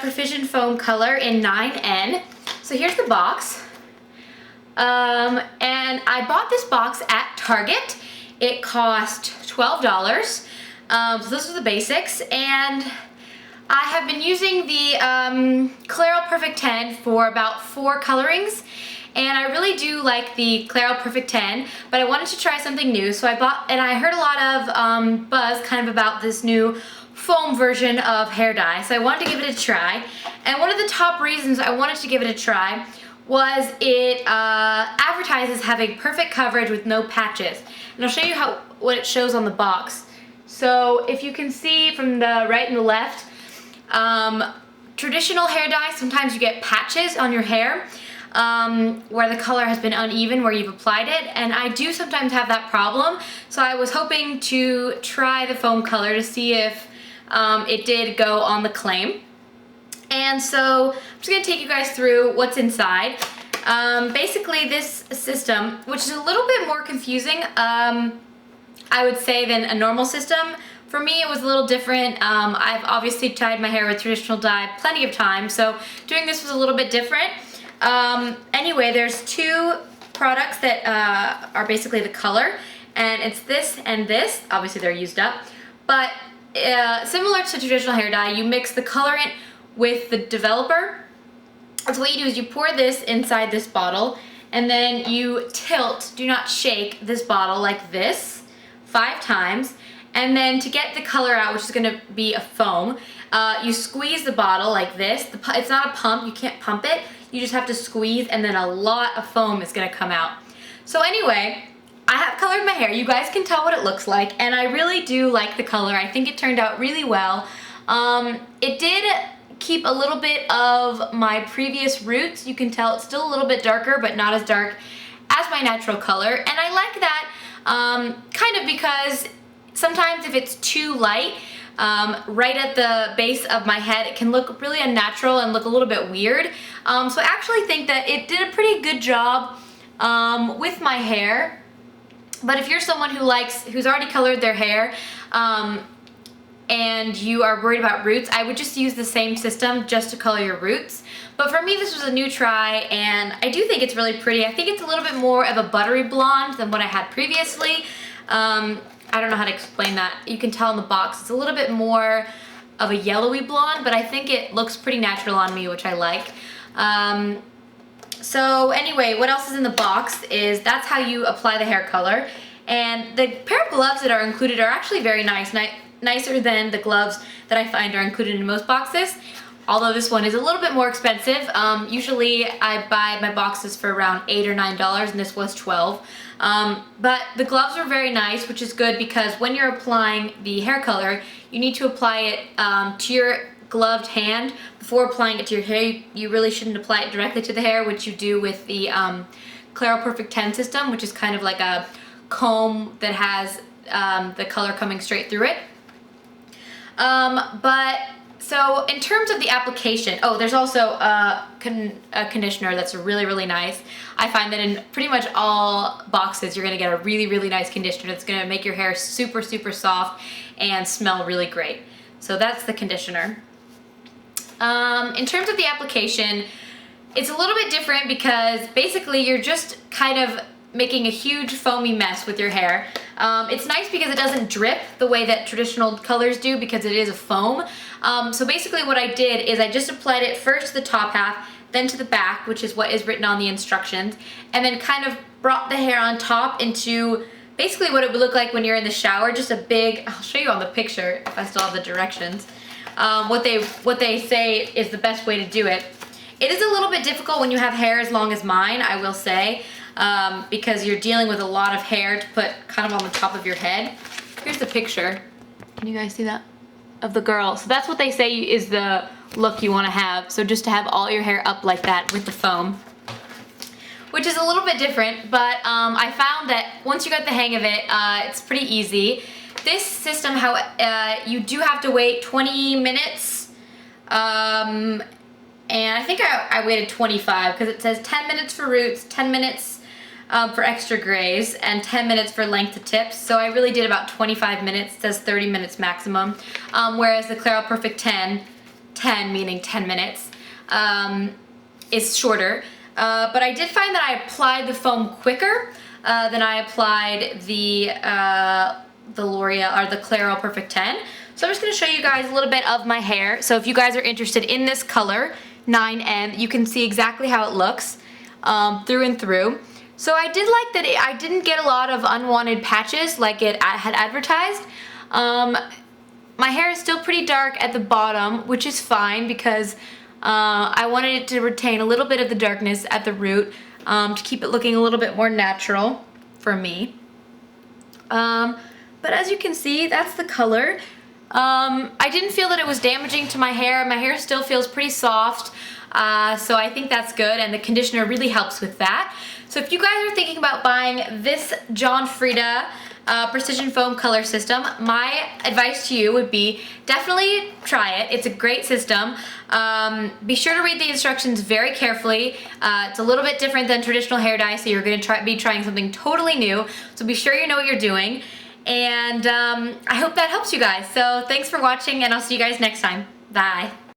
Precision Foam Color in 9N. So here's the box. And I bought this box at Target. It cost $12. So those are the basics. And I have been using the Clairol Perfect 10 for about 4 colorings. And I really do like the Clairol Perfect 10, but I wanted to try something new. So I bought, and I heard a lot of buzz kind of about this new foam version of hair dye. So I wanted to give it a try. And one of the top reasons I wanted to give it a try was it advertises having perfect coverage with no patches. And I'll show you what it shows on the box. So if you can see from the right and the left, traditional hair dye, sometimes you get patches on your hair where the color has been uneven where you've applied it, and I do sometimes have that problem. So I was hoping to try the foam color to see if it did go on the claim. And so I'm just going to take you guys through what's inside. Basically this system, which is a little bit more confusing, I would say, than a normal system. For me it was a little different. I've obviously dyed my hair with traditional dye plenty of times, so doing this was a little bit different. Anyway, there's 2 products that are basically the color, and it's this and this. Obviously they're used up, but similar to traditional hair dye, you mix the colorant with the developer. So what you do is you pour this inside this bottle, and then you tilt, do not shake, this bottle like this 5 times, and then to get the color out, which is going to be a foam, you squeeze the bottle like this. It's not a pump, you can't pump it, you just have to squeeze, and then a lot of foam is going to come out. So anyway, I have colored my hair. You guys can tell what it looks like, and I really do like the color. I think it turned out really well. It did keep a little bit of my previous roots. You can tell it's still a little bit darker, but not as dark as my natural color, and I like that kind of because sometimes if it's too light, right at the base of my head, it can look really unnatural and look a little bit weird. So I actually think that it did a pretty good job with my hair. But if you're someone who's already colored their hair and you are worried about roots, I would just use the same system just to color your roots. But for me, this was a new try, and I do think it's really pretty. I think it's a little bit more of a buttery blonde than what I had previously. I don't know how to explain that. You can tell in the box it's a little bit more of a yellowy blonde, but I think it looks pretty natural on me, which I like. So anyway, what else is in the box is that's how you apply the hair color. And the pair of gloves that are included are actually very nice, nicer than the gloves that I find are included in most boxes. Although this one is a little bit more expensive. Usually I buy my boxes for around $8 or $9, and this was $12. But the gloves are very nice, which is good because when you're applying the hair color, you need to apply it to your gloved hand before applying it to your hair. You really shouldn't apply it directly to the hair, which you do with the Clairol Perfect 10 system, which is kind of like a comb that has the color coming straight through it. So in terms of the application, there's also a conditioner that's really, really nice. I find that in pretty much all boxes you're going to get a really, really nice conditioner that's going to make your hair super, super soft and smell really great. So that's the conditioner. In terms of the application, it's a little bit different because basically you're just kind of making a huge foamy mess with your hair. It's nice because it doesn't drip the way that traditional colors do because it is a foam. So basically what I did is I just applied it first to the top half, then to the back, which is what is written on the instructions, and then kind of brought the hair on top into basically what it would look like when you're in the shower, just a big, I'll show you on the picture if I still have the directions, what they say is the best way to do it. It is a little bit difficult when you have hair as long as mine, I will say, because you're dealing with a lot of hair to put kind of on the top of your head. Here's the picture. Can you guys see that? Of the girl. So that's what they say is the look you want to have. So just to have all your hair up like that with the foam, which is a little bit different, but I found that once you got the hang of it, it's pretty easy. This system, you do have to wait 20 minutes, and I think I waited 25 because it says 10 minutes for roots, 10 minutes for extra grays, and 10 minutes for length to tips. So I really did about 25 minutes. It says 30 minutes maximum. Whereas the Clairol Perfect 10 10, meaning 10 minutes, is shorter. But I did find that I applied the foam quicker than I applied the L'Oreal or the Clairol Perfect 10. So I'm just going to show you guys a little bit of my hair. So if you guys are interested in this color, 9N, you can see exactly how it looks through and through. So I did like that I didn't get a lot of unwanted patches like it had advertised. My hair is still pretty dark at the bottom, which is fine because I wanted it to retain a little bit of the darkness at the root to keep it looking a little bit more natural for me. But as you can see, that's the color. I didn't feel that it was damaging to my hair. My hair still feels pretty soft, so I think that's good, and the conditioner really helps with that. So if you guys are thinking about buying this John Frieda Precision Foam Color System, my advice to you would be definitely try it. It's a great system. Be sure to read the instructions very carefully. It's a little bit different than traditional hair dye, so you're going to be trying something totally new. So be sure you know what you're doing. And I hope that helps you guys. So thanks for watching, and I'll see you guys next time. Bye.